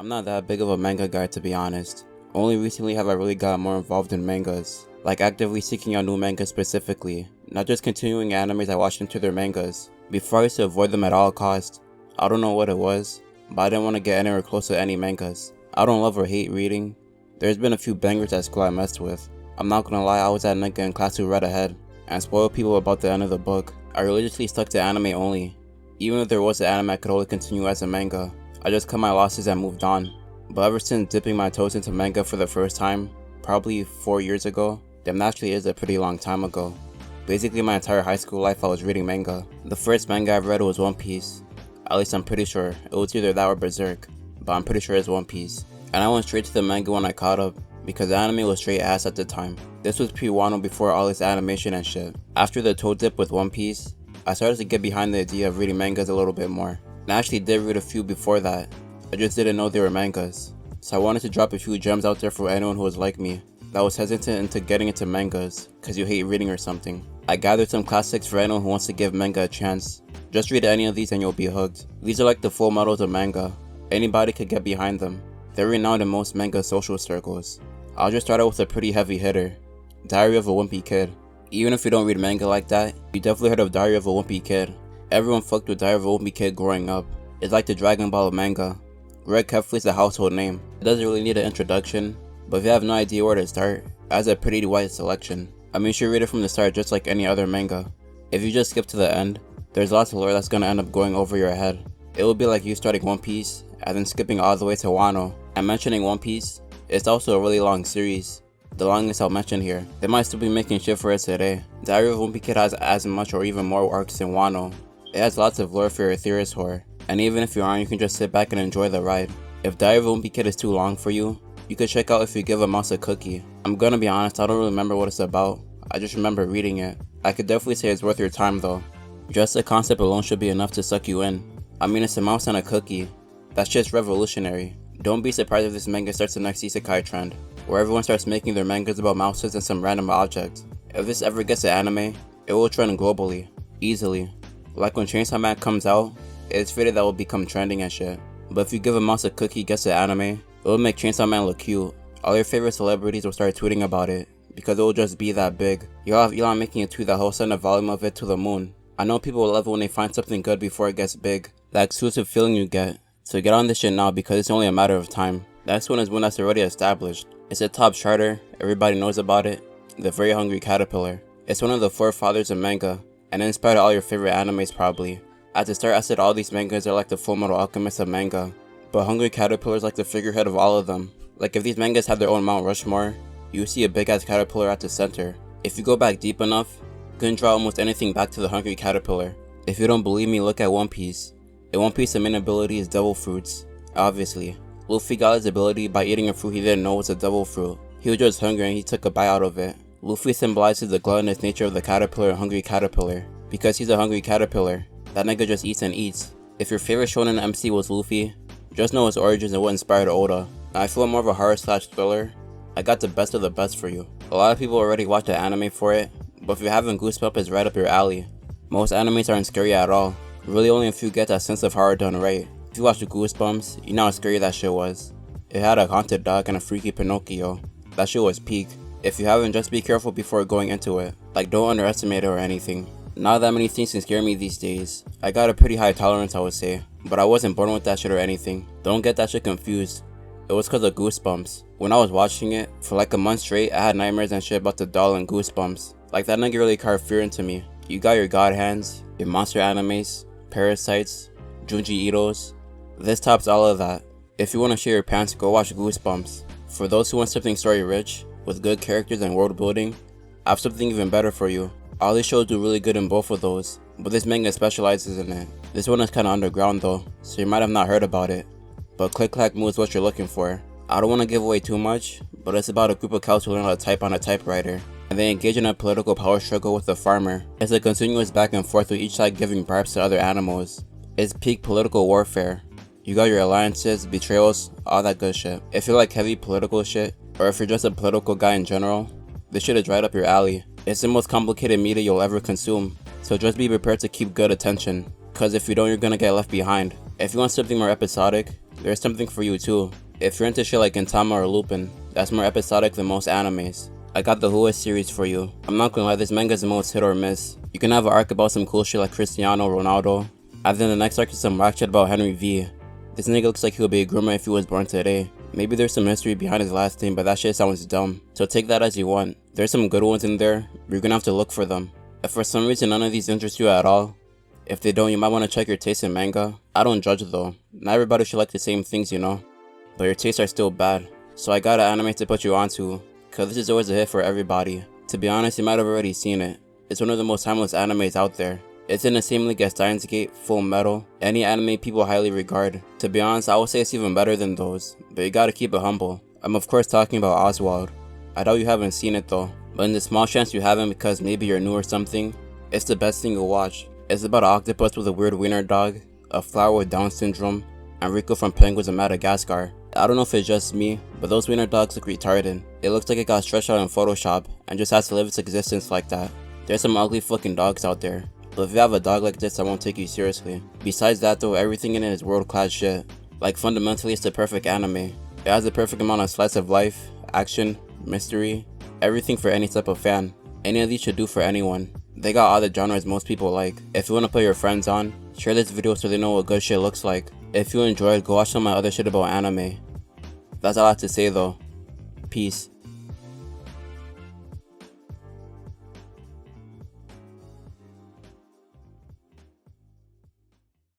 I'm not that big of a manga guy, to be honest. Only recently have I really gotten more involved in mangas, like actively seeking out new mangas specifically, not just continuing animes I watched into their mangas. Before I used to avoid them at all costs. I don't know what it was, but I didn't want to get anywhere close to any mangas. I don't love or hate reading. There's been a few bangers at school I messed with. I'm not gonna lie, I was that nigga in class who read ahead and spoiled people about the end of the book. I religiously stuck to anime only. Even if there was an anime I could only continue as a manga, I just cut my losses and moved on. But ever since dipping my toes into manga for the first time, probably 4 years ago, damn, that actually is a pretty long time ago. Basically my entire high school life I was reading manga. The first manga I've read was One Piece. At least I'm pretty sure. It was either that or Berserk, but I'm pretty sure it's One Piece. And I went straight to the manga when I caught up, because the anime was straight ass at the time. This was pre-Wano, before all this animation and shit. After the toe dip with One Piece, I started to get behind the idea of reading mangas a little bit more. And I actually did read a few before that, I just didn't know they were mangas. So I wanted to drop a few gems out there for anyone who was like me, that was hesitant into getting into mangas, cause you hate reading or something. I gathered some classics for anyone who wants to give manga a chance. Just read any of these and you'll be hooked. These are like the full models of manga. Anybody could get behind them. They're renowned in most manga social circles. I'll just start out with a pretty heavy hitter. Diary of a Wimpy Kid. Even if you don't read manga like that, you definitely heard of Diary of a Wimpy Kid. Everyone fucked with Diary of a Wimpy Kid growing up. It's like the Dragon Ball of manga. Greg Heffley is a household name. It doesn't really need an introduction, but if you have no idea where to start, it has a pretty wide selection. I mean, you should read it from the start just like any other manga. If you just skip to the end, there's lots of lore that's gonna end up going over your head. It will be like you starting One Piece and then skipping all the way to Wano. And mentioning One Piece, it's also a really long series. The longest I'll mention here. They might still be making shit for it today. Diary of a Wimpy Kid has as much or even more arcs than Wano. It has lots of lore for your theorist whore. And even if you aren't, you can just sit back and enjoy the ride. If Diary of a Wimpy Kid is too long for you, you could check out If You Give a Mouse a Cookie. I'm gonna be honest, I don't really remember what it's about. I just remember reading it. I could definitely say it's worth your time though. Just the concept alone should be enough to suck you in. I mean, it's a mouse and a cookie. That's just revolutionary. Don't be surprised if this manga starts the next isekai trend, where everyone starts making their mangas about mouses and some random object. If this ever gets an anime, it will trend globally, easily. Like when Chainsaw Man comes out, it's fitted that will become trending and shit. But if You Give a Mouse a Cookie gets an anime, it will make Chainsaw Man look cute. All your favorite celebrities will start tweeting about it, because it will just be that big. You'll have Elon making a tweet that he'll send the volume of it to the moon. I know people will love it when they find something good before it gets big. That exclusive feeling you get. So get on this shit now because it's only a matter of time. The next one is one that's already established. It's a top charter, everybody knows about it. The Very Hungry Caterpillar. It's one of the forefathers of manga, and it inspired all your favorite animes probably. At the start I said all these mangas are like the Full Metal Alchemist of manga, but Hungry Caterpillar is like the figurehead of all of them. Like if these mangas had their own Mount Rushmore, you see a big ass caterpillar at the center. If you go back deep enough, you can draw almost anything back to the Hungry Caterpillar. If you don't believe me, look at One Piece. In One Piece, the main ability is devil fruits. Obviously, Luffy got his ability by eating a fruit he didn't know was a devil fruit. He was just hungry and he took a bite out of it. Luffy symbolizes the gluttonous nature of the caterpillar and Hungry Caterpillar. Because he's a hungry caterpillar, that nigga just eats and eats. If your favorite shonen MC was Luffy, just know his origins and what inspired Oda. Now if you want more of a horror/thriller, I got the best of the best for you. A lot of people already watch the anime for it, but if you're having goosebumps, it's right up your alley. Most animes aren't scary at all. Really only a few get that sense of horror done right. If you watch the Goosebumps, you know how scary that shit was. It had a haunted dog and a freaky Pinocchio. That shit was peak. If you haven't, just be careful before going into it. Like, don't underestimate it or anything. Not that many things can scare me these days. I got a pretty high tolerance, I would say, but I wasn't born with that shit or anything. Don't get that shit confused. It was cause of Goosebumps. When I was watching it, for like a month straight, I had nightmares and shit about the doll and Goosebumps. Like that nigga really carved fear into me. You got your god hands, your monster animes, parasites, Junji Ito's. This tops all of that. If you want to share your pants, go watch Goosebumps. For those who want something story rich, with good characters and world building, I have something even better for you. All these shows do really good in both of those, but this manga specializes in it. This one is kinda underground though, so you might have not heard about it. But Clack is what you're looking for. I don't want to give away too much, but it's about a group of cows who learn how to type on a typewriter, and they engage in a political power struggle with the farmer. It's a continuous back and forth with each side giving bribes to other animals. It's peak political warfare. You got your alliances, betrayals, all that good shit. If you like heavy political shit, or if you're just a political guy in general, this shit is right up your alley. It's the most complicated media you'll ever consume, so just be prepared to keep good attention, cause if you don't, you're gonna get left behind. If you want something more episodic, there's something for you too. If you're into shit like Gintama or Lupin, that's more episodic than most animes. I got the Whois series for you. I'm not gonna lie, this manga is the most hit or miss. You can have an arc about some cool shit like Cristiano Ronaldo, and then the next arc is some whack shit about Henry V. This nigga looks like he would be a groomer if he was born today. Maybe there's some history behind his last name, but that shit sounds dumb. So take that as you want. There's some good ones in there, but you're gonna have to look for them. If for some reason none of these interest you at all, if they don't, you might want to check your taste in manga. I don't judge though. Not everybody should like the same things, you know. But your tastes are still bad. So I got an anime to put you onto, cause this is always a hit for everybody. To be honest, you might have already seen it. It's one of the most timeless animes out there. It's in the same league as Steins Gate, Full Metal, any anime people highly regard. To be honest, I would say it's even better than those, but you gotta keep it humble. I'm of course talking about Oswald. I know you haven't seen it though, but in the small chance you haven't because maybe you're new or something, it's the best thing you'll watch. It's about an octopus with a weird wiener dog, a flower with Down syndrome, and Rico from Penguins of Madagascar. I don't know if it's just me, but those wiener dogs look retarded. It looks like it got stretched out in Photoshop and just has to live its existence like that. There's some ugly fucking dogs out there, but if you have a dog like this, I won't take you seriously. Besides that though, everything in it is world class shit. Like fundamentally it's the perfect anime. It has the perfect amount of slice of life, action, mystery, everything for any type of fan. Any of these should do for anyone. They got all the genres most people like. If you want to put your friends on, share this video so they know what good shit looks like. If you enjoyed, go watch some of my other shit about anime. That's all I have to say though. Peace.